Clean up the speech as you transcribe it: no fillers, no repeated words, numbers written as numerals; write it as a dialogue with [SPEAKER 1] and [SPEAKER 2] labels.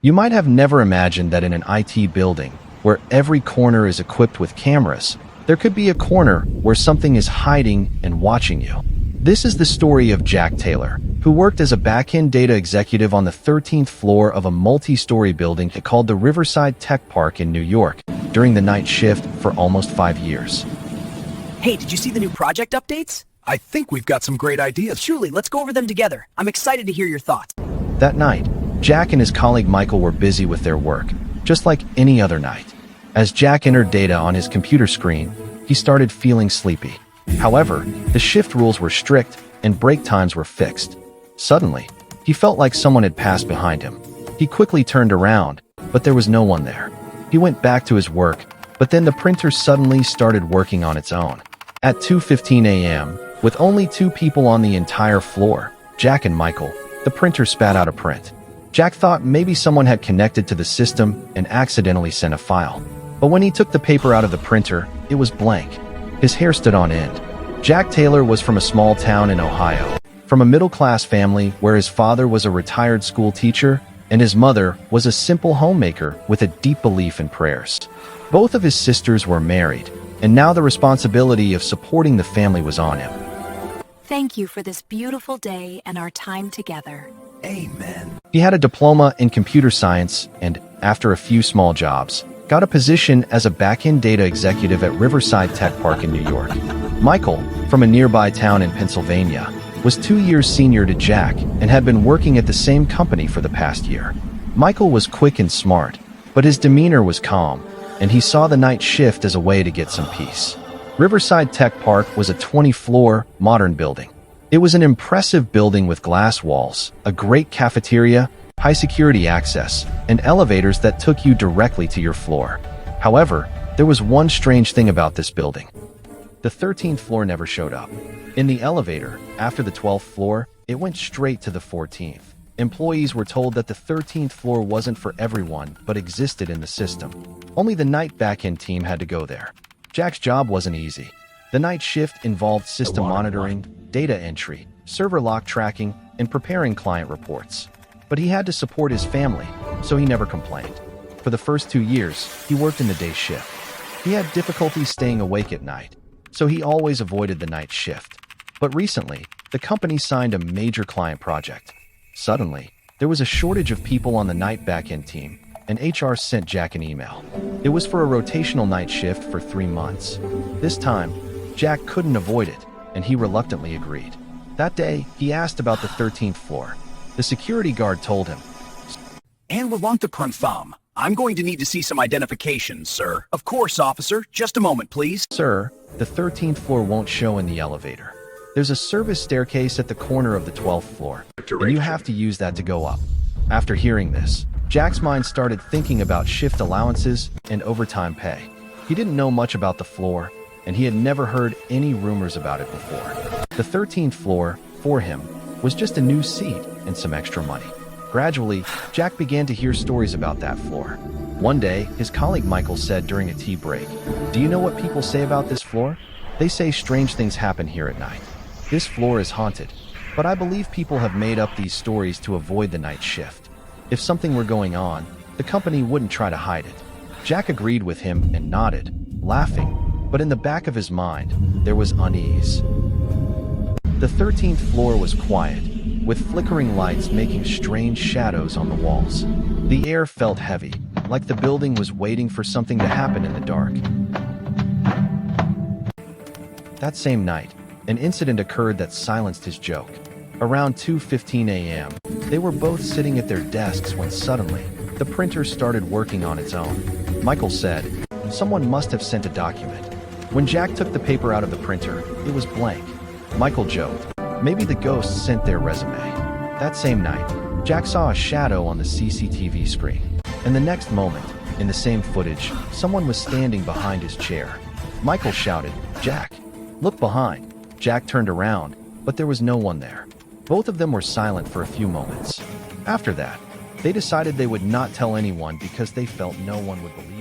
[SPEAKER 1] You might have never imagined that in an IT building, where every corner is equipped with cameras, there could be a corner where something is hiding and watching you. This is the story of Jack Taylor, who worked as a back-end data executive on the 13th floor of a multi-story building called the Riverside Tech Park in New York during the night shift for almost 5 years.
[SPEAKER 2] Hey, did you see the new project updates?
[SPEAKER 3] I think we've got some great ideas.
[SPEAKER 2] Truly, let's go over them together. I'm excited to hear your thoughts.
[SPEAKER 1] That night, Jack and his colleague Michael were busy with their work, just like any other night. As Jack entered data on his computer screen, he started feeling sleepy. However, the shift rules were strict and break times were fixed. Suddenly, he felt like someone had passed behind him. He quickly turned around, but there was no one there. He went back to his work, but then the printer suddenly started working on its own. At 2:15 a.m., with only 2 people on the entire floor, Jack and Michael, the printer spat out a print. Jack thought maybe someone had connected to the system and accidentally sent a file. But when he took the paper out of the printer, it was blank. His hair stood on end. Jack Taylor was from a small town in Ohio, from a middle-class family where his father was a retired school teacher and his mother was a simple homemaker with a deep belief in prayers. Both of his sisters were married, and now the responsibility of supporting the family was on him.
[SPEAKER 4] Thank you for this beautiful day and our time together.
[SPEAKER 3] Amen.
[SPEAKER 1] He had a diploma in computer science and, after a few small jobs, got a position as a back-end data executive at Riverside Tech Park in New York. Michael, from a nearby town in Pennsylvania, was 2 years senior to Jack and had been working at the same company for the past year. Michael was quick and smart, but his demeanor was calm, and he saw the night shift as a way to get some peace. Riverside Tech Park was a 20-floor, modern building. It was an impressive building with glass walls, a great cafeteria, high-security access, and elevators that took you directly to your floor. However, there was one strange thing about this building. The 13th floor never showed up. In the elevator, after the 12th floor, it went straight to the 14th. Employees were told that the 13th floor wasn't for everyone, but existed in the system. Only the night back-end team had to go there. Jack's job wasn't easy. The night shift involved system monitoring, data entry, server lock tracking, and preparing client reports. But he had to support his family, so he never complained. For the first 2 years, he worked in the day shift. He had difficulty staying awake at night, so he always avoided the night shift. But recently, the company signed a major client project. Suddenly, there was a shortage of people on the night back-end team, and HR sent Jack an email. It was for a rotational night shift for 3 months. This time, Jack couldn't avoid it, and he reluctantly agreed. That day, he asked about the 13th floor. The security guard told him,
[SPEAKER 3] And we want to confirm. I'm going to need to see some identification, sir. Of course, officer. Just a moment, please.
[SPEAKER 1] "Sir, the 13th floor won't show in the elevator. There's a service staircase at the corner of the 12th floor, and you have to use that to go up." After hearing this, Jack's mind started thinking about shift allowances and overtime pay. He didn't know much about the floor, and he had never heard any rumors about it before. The 13th floor, for him, was just a new seat and some extra money. Gradually, Jack began to hear stories about that floor. One day, his colleague Michael said during a tea break, "Do you know what people say about this floor? They say strange things happen here at night. This floor is haunted, but I believe people have made up these stories to avoid the night shift. If something were going on, the company wouldn't try to hide it." Jack agreed with him and nodded, laughing, but in the back of his mind, there was unease. The 13th floor was quiet, with flickering lights making strange shadows on the walls. The air felt heavy, like the building was waiting for something to happen in the dark. That same night, an incident occurred that silenced his joke. Around 2:15 a.m., they were both sitting at their desks when suddenly, the printer started working on its own. Michael said, "Someone must have sent a document." When Jack took the paper out of the printer, it was blank. Michael joked, "Maybe the ghosts sent their resume." That same night, Jack saw a shadow on the CCTV screen. And the next moment, in the same footage, someone was standing behind his chair. Michael shouted, "Jack, look behind." Jack turned around, but there was no one there. Both of them were silent for a few moments. After that, they decided they would not tell anyone because they felt no one would believe.